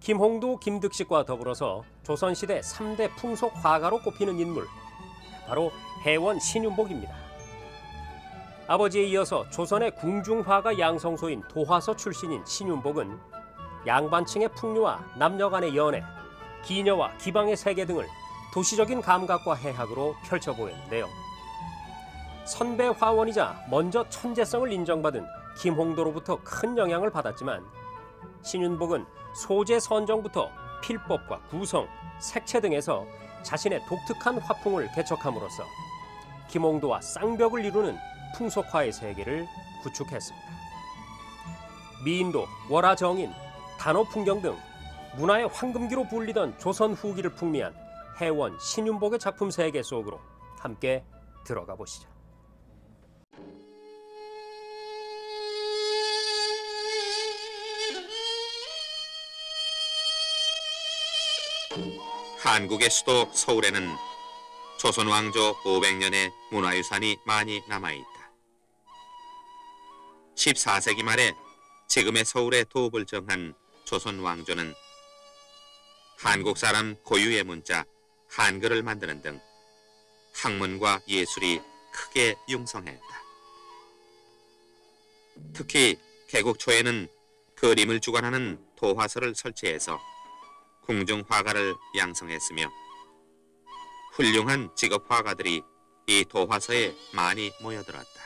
김홍도, 김득식과 더불어서 조선시대 3대 풍속 화가로 꼽히는 인물, 바로 해원 신윤복입니다. 아버지에 이어서 조선의 궁중화가 양성소인 도화서 출신인 신윤복은 양반층의 풍류와 남녀 간의 연애, 기녀와 기방의 세계 등을 도시적인 감각과 해학으로 펼쳐 보였는데요. 선배 화원이자 먼저 천재성을 인정받은 김홍도로부터 큰 영향을 받았지만 신윤복은 소재 선정부터 필법과 구성, 색채 등에서 자신의 독특한 화풍을 개척함으로써 김홍도와 쌍벽을 이루는 풍속화의 세계를 구축했습니다. 미인도, 월화정인, 단오풍경 등 문화의 황금기로 불리던 조선 후기를 풍미한 해원 신윤복의 작품 세계 속으로 함께 들어가 보시죠. 한국의 수도 서울에는 조선 왕조 500년의 문화유산이 많이 남아있다. 14세기 말에 지금의 서울의 도읍을 정한 조선 왕조는 한국 사람 고유의 문자 한글을 만드는 등 학문과 예술이 크게 융성했다. 특히 개국 초에는 그림을 주관하는 도화서를 설치해서 궁중 화가를 양성했으며 훌륭한 직업 화가들이 이 도화서에 많이 모여들었다.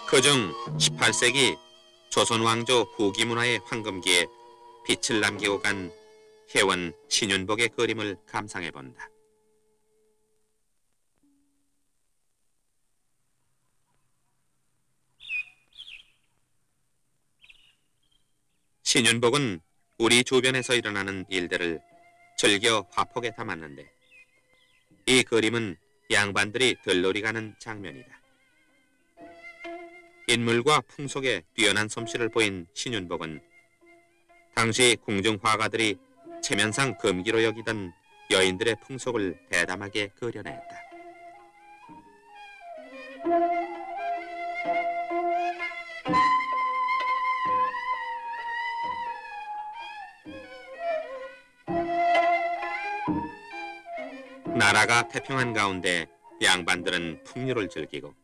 그중 18세기 조선 왕조 후기 문화의 황금기에 빛을 남기고 간 해원 신윤복의 그림을 감상해 본다. 신윤복은 우리 주변에서 일어나는 일들을 즐겨 화폭에 담았는데 이 그림은 양반들이 들놀이 가는 장면이다. 인물과 풍속에 뛰어난 솜씨를 보인 신윤복은 당시 궁중 화가들이 체면상 금기로 여기던 여인들의 풍속을 대담하게 그려냈다. 나라가 태평한 가운데 양반들은 풍류를 즐기고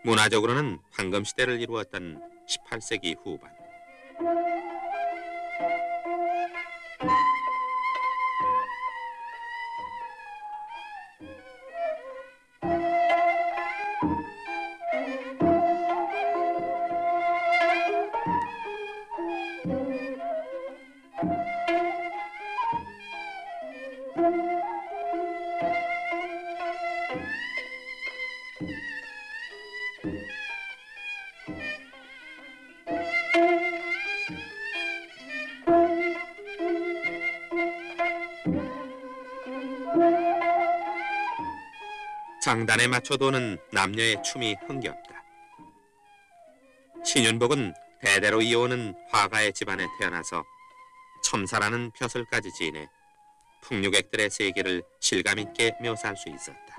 문화적으로는 황금시대를 이루었던 18세기 후반. 장단에 맞춰 도는 남녀의 춤이 흥겹다. 신윤복은 대대로 이어오는 화가의 집안에 태어나서 첨사라는 벼슬까지 지내 풍류객들의 세계를 실감있게 묘사할 수 있었다.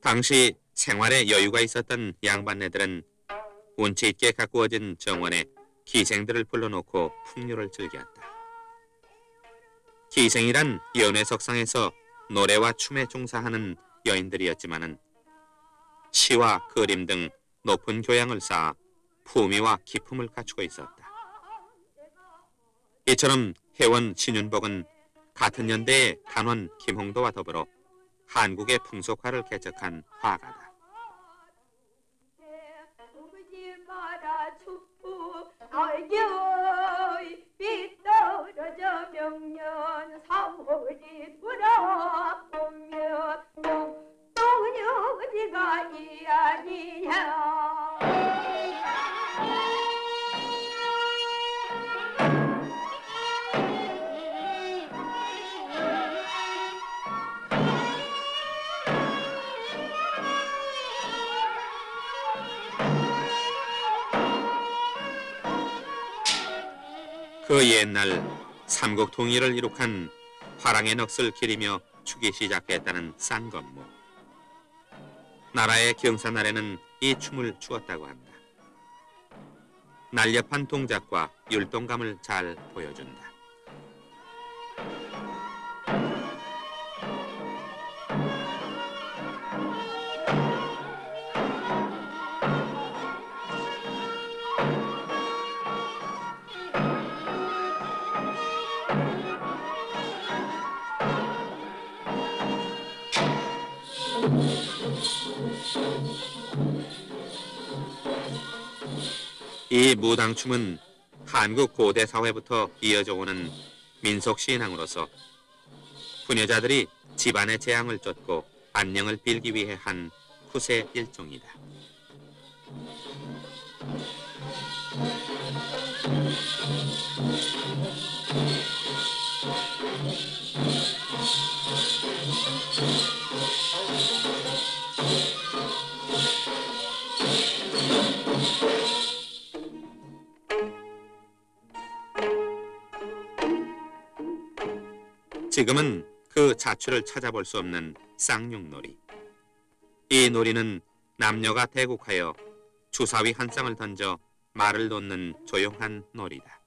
당시 생활에 여유가 있었던 양반네들은 운치 있게 가꾸어진 정원에 기생들을 불러놓고 풍류를 즐겼다. 기생이란 연회석상에서 노래와 춤에 종사하는 여인들이었지만은 시와 그림 등 높은 교양을 쌓아 품위와 기품을 갖추고 있었다. 이처럼 해원 신윤복은 같은 연대의 단원 김홍도와 더불어 한국의 풍속화를 개척한 화가다. 알겨이 빛 떨어져 명년 3월이 돌아오면 또녀지가 이 아니냐. 그 옛날 삼국 통일을 이룩한 화랑의 넋을 기리며 추기 시작했다는 쌍검무. 나라의 경사날에는 이 춤을 추었다고 한다. 날렵한 동작과 율동감을 잘 보여준다. 이 무당춤은 한국 고대 사회부터 이어져 오는 민속 신앙으로서 부녀자들이 집안의 재앙을 쫓고 안녕을 빌기 위해 한 후세 일종이다. 지금은 그 자취를 찾아볼 수 없는 쌍용놀이. 이 놀이는 남녀가 대국하여 주사위 한 쌍을 던져 말을 놓는 조용한 놀이다.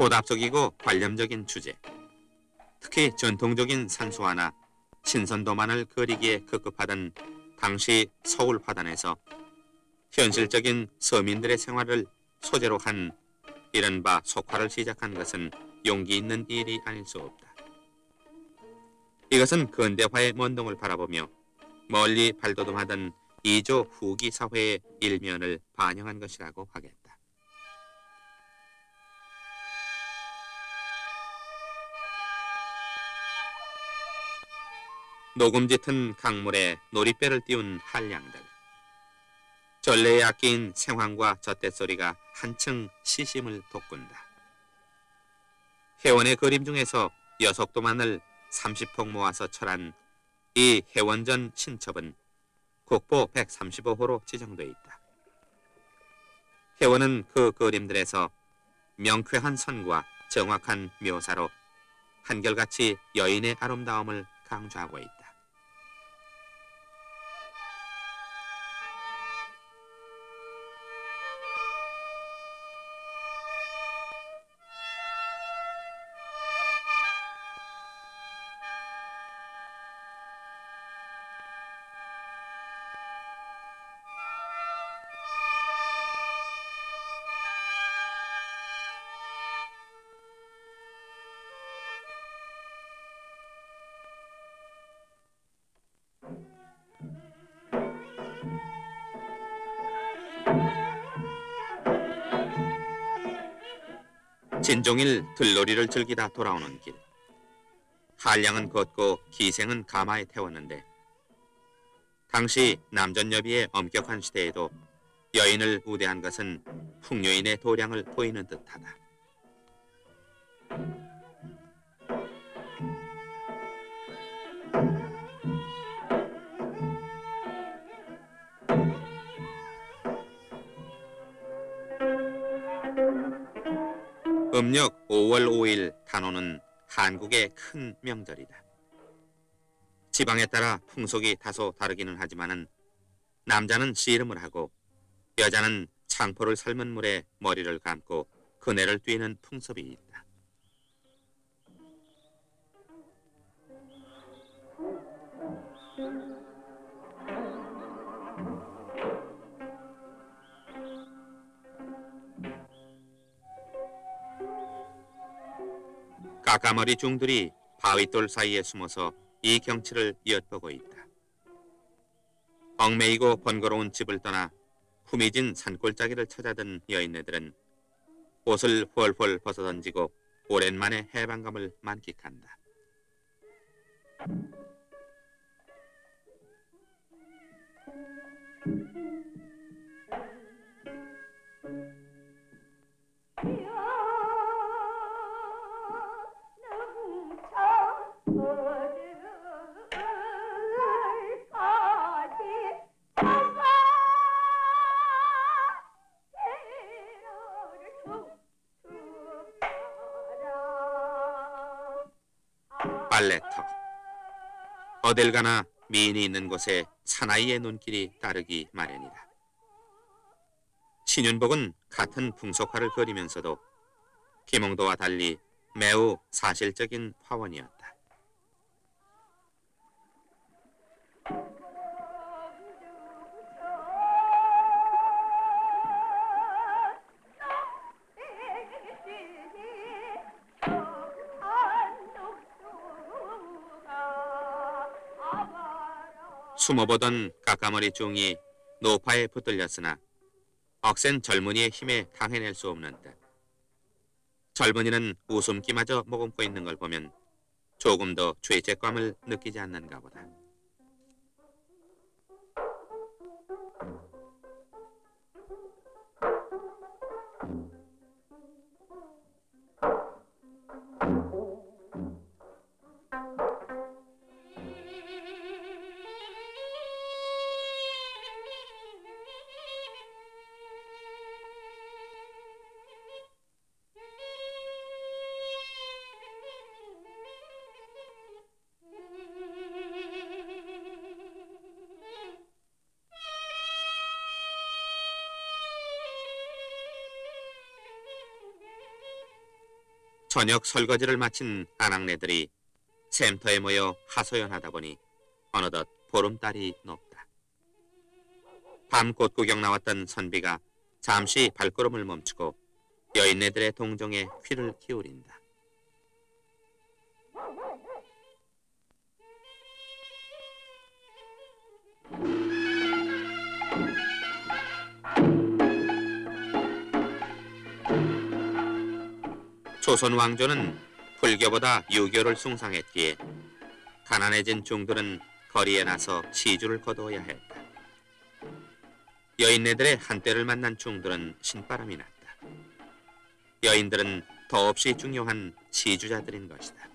고답적이고 관념적인 주제, 특히 전통적인 산수화나 신선도만을 그리기에 급급하던 당시 서울 화단에서 현실적인 서민들의 생활을 소재로 한 이른바 속화를 시작한 것은 용기 있는 일이 아닐 수 없다. 이것은 근대화의 먼동을 바라보며 멀리 발돋움하던 이조 후기 사회의 일면을 반영한 것이라고 하겠다. 녹음 짙은 강물에 놀이배를 띄운 한량들. 전래에 아낀 생황과 젖대소리가 한층 시심을 돋군다. 해원의 그림 중에서 여석도만을 30폭 모아서 철한 이 해원전 신첩은 국보 135호로 지정돼 있다. 해원은 그 그림들에서 명쾌한 선과 정확한 묘사로 한결같이 여인의 아름다움을 강조하고 있다. 진종일 들놀이를 즐기다 돌아오는 길. 한량은 걷고 기생은 가마에 태웠는데 당시 남전여비의 엄격한 시대에도 여인을 우대한 것은 풍요인의 도량을 보이는 듯하다. 음력 5월 5일 단오는 한국의 큰 명절이다. 지방에 따라 풍속이 다소 다르기는 하지만은 남자는 씨름을 하고 여자는 창포를 삶은 물에 머리를 감고 그네를 뛰는 풍습이 있다. 까까머리 중들이 바위돌 사이에 숨어서 이 경치를 엿보고 있다. 얽매이고 번거로운 집을 떠나 후미진 산골짜기를 찾아든 여인네들은 옷을 훨훨 벗어던지고 오랜만에 해방감을 만끽한다. 어딜 가나 미인이 있는 곳에 사나이의 눈길이 따르기 마련이다. 신윤복은 같은 풍속화를 그리면서도 김홍도와 달리 매우 사실적인 화원이었다. 숨어보던 까까머리 쫑이 노파에 붙들렸으나 억센 젊은이의 힘에 당해낼 수 없는 듯. 젊은이는 웃음기마저 머금고 있는 걸 보면 조금 더 죄책감을 느끼지 않는가 보다. 저녁 설거지를 마친 아낙네들이 샘터에 모여 하소연하다 보니 어느덧 보름달이 높다. 밤 꽃구경 나왔던 선비가 잠시 발걸음을 멈추고 여인네들의 동정에 귀를 기울인다. 조선 왕조는 불교보다 유교를 숭상했기에 가난해진 중들은 거리에 나서 시주를 거두어야 했다. 여인네들의 한때를 만난 중들은 신바람이 났다. 여인들은 더없이 중요한 시주자들인 것이다.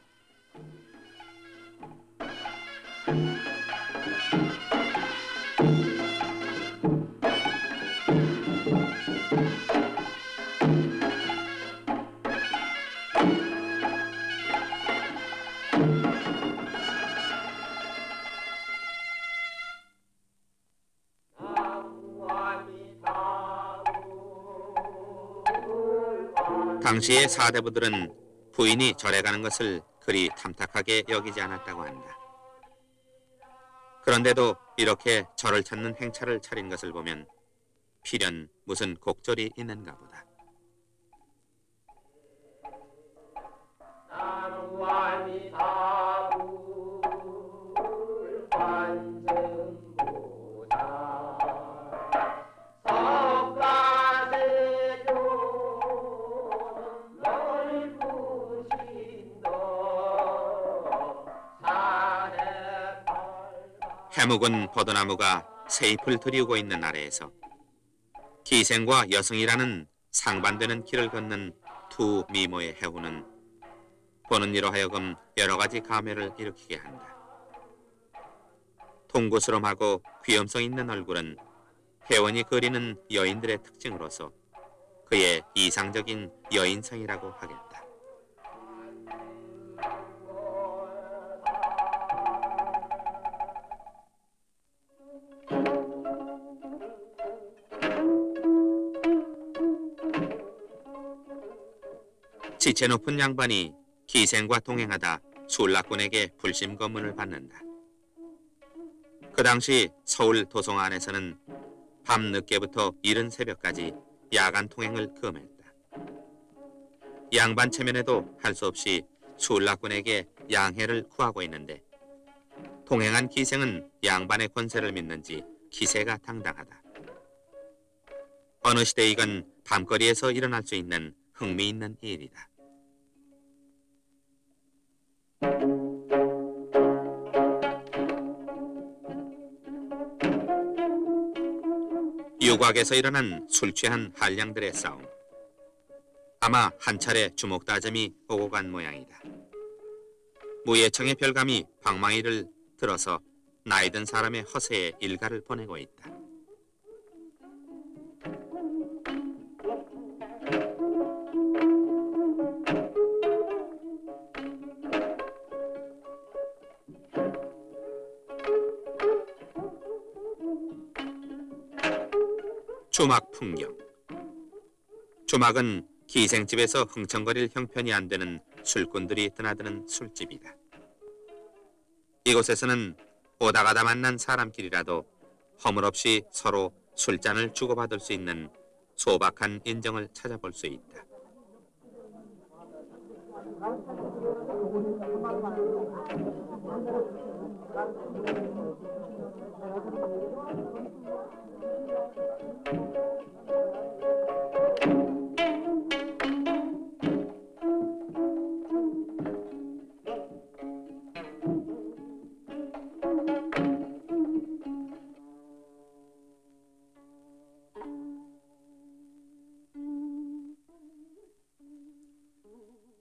당시의 사대부들은 부인이 절에 가는 것을 그리 탐탁하게 여기지 않았다고 한다. 그런데도 이렇게 절을 찾는 행차를 차린 것을 보면 필연 무슨 곡절이 있는가 보다. 해묵은 버드나무가 새잎을 들이우고 있는 아래에서 기생과 여성이라는 상반되는 길을 걷는 두 미모의 해후는 보는 이로 하여금 여러 가지 감회를 일으키게 한다. 통구스름하고 귀염성 있는 얼굴은 혜원이 그리는 여인들의 특징으로서 그의 이상적인 여인상이라고 하겠다. 지체 높은 양반이 기생과 동행하다 술락군에게 불심 검문을 받는다. 그 당시 서울 도성 안에서는 밤 늦게부터 이른 새벽까지 야간 통행을 금했다. 양반 체면에도 할 수 없이 술락군에게 양해를 구하고 있는데 동행한 기생은 양반의 권세를 믿는지 기세가 당당하다. 어느 시대이건 밤거리에서 일어날 수 있는 흥미있는 일이다. 유곽에서 일어난 술 취한 한량들의 싸움. 아마 한 차례 주목다짐이 오고 간 모양이다. 무예청의 별감이 방망이를 들어서 나이 든 사람의 허세에 일가를 보내고 있다. 주막 풍경. 주막은 기생집에서 흥청거릴 형편이 안 되는 술꾼들이 드나드는 술집이다. 이곳에서는 오다 가다 만난 사람끼리라도 허물없이 서로 술잔을 주고받을 수 있는 소박한 인정을 찾아볼 수 있다.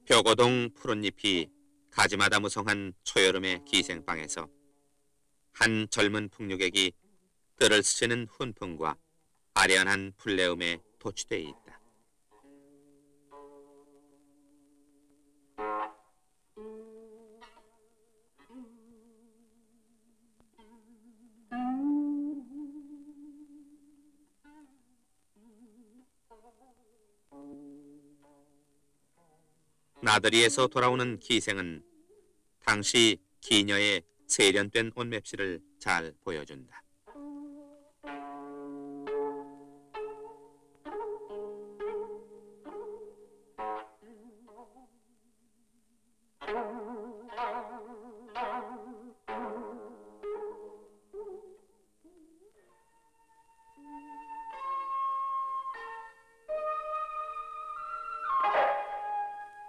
벽오동 푸른잎이 가지마다 무성한 초여름의 기생방에서 한 젊은 풍류객이 들을 스치는 훈풍과 아련한 풀내음에 도취돼 있다. 나들이에서 돌아오는 기생은 당시 기녀의 세련된 옷맵시를 잘 보여준다.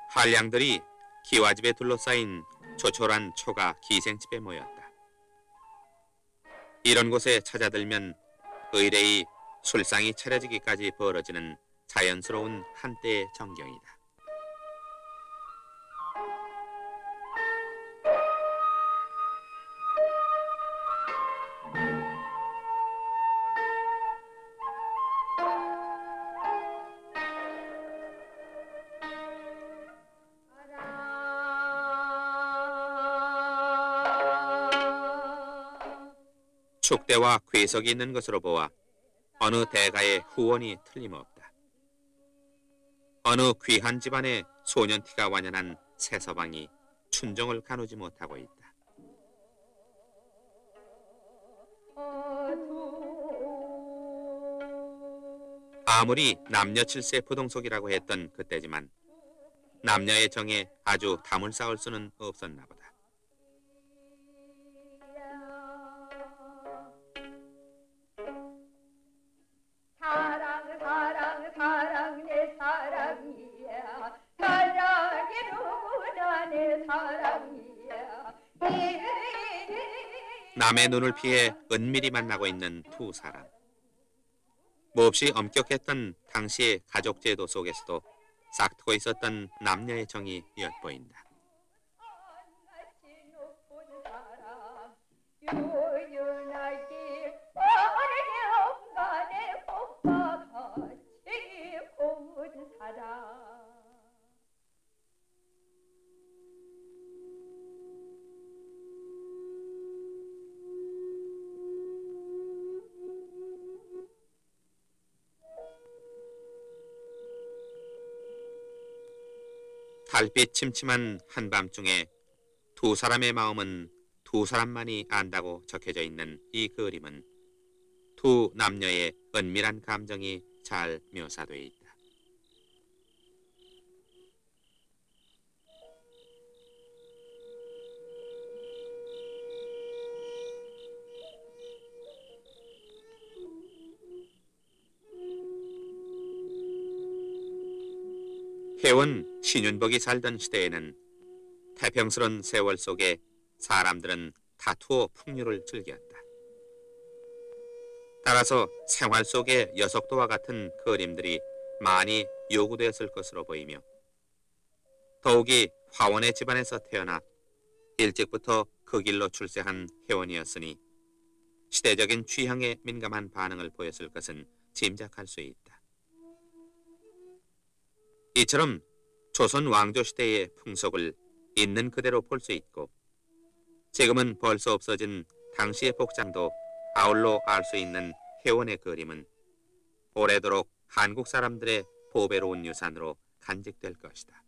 한량들이 기와집에 둘러싸인 조촐한 초가 기생집에 모였다. 이런 곳에 찾아들면 의례히 술상이 차려지기까지 벌어지는 자연스러운 한때의 정경이다. 축대와 괴석이 있는 것으로 보아 어느 대가의 후원이 틀림없다. 어느 귀한 집안의 소년티가 완연한 새서방이 춘정을 가누지 못하고 있다. 아무리 남녀 칠세 부동석이라고 했던 그때지만 남녀의 정에 아주 담을 쌓을 수는 없었나 보다. 사랑 내 사랑이야. 사랑이 누구나 내 사랑이야. 남의 눈을 피해 은밀히 만나고 있는 두 사람. 몹시 엄격했던 당시의 가족 제도 속에서도 싹트고 있었던 남녀의 정이 엿보인다. 유연하게 어린 영간의 꽃과 같이 고운 사랑. 달빛 침침한 한밤중에 두 사람의 마음은 두 사람만이 안다고 적혀져 있는 이 그림은 두 남녀의 은밀한 감정이 잘 묘사되어 있다. 혜원 신윤복이 살던 시대에는 태평스런 세월 속에 사람들은 다투어 풍류를 즐겼다. 따라서 생활 속의 여석도와 같은 그림들이 많이 요구되었을 것으로 보이며 더욱이 화원의 집안에서 태어나 일찍부터 그 길로 출세한 혜원이었으니 시대적인 취향에 민감한 반응을 보였을 것은 짐작할 수 있다. 이처럼 조선 왕조 시대의 풍속을 있는 그대로 볼 수 있고 지금은 벌써 없어진 당시의 복장도 아울러 알 수 있는 혜원의 그림은 오래도록 한국 사람들의 보배로운 유산으로 간직될 것이다.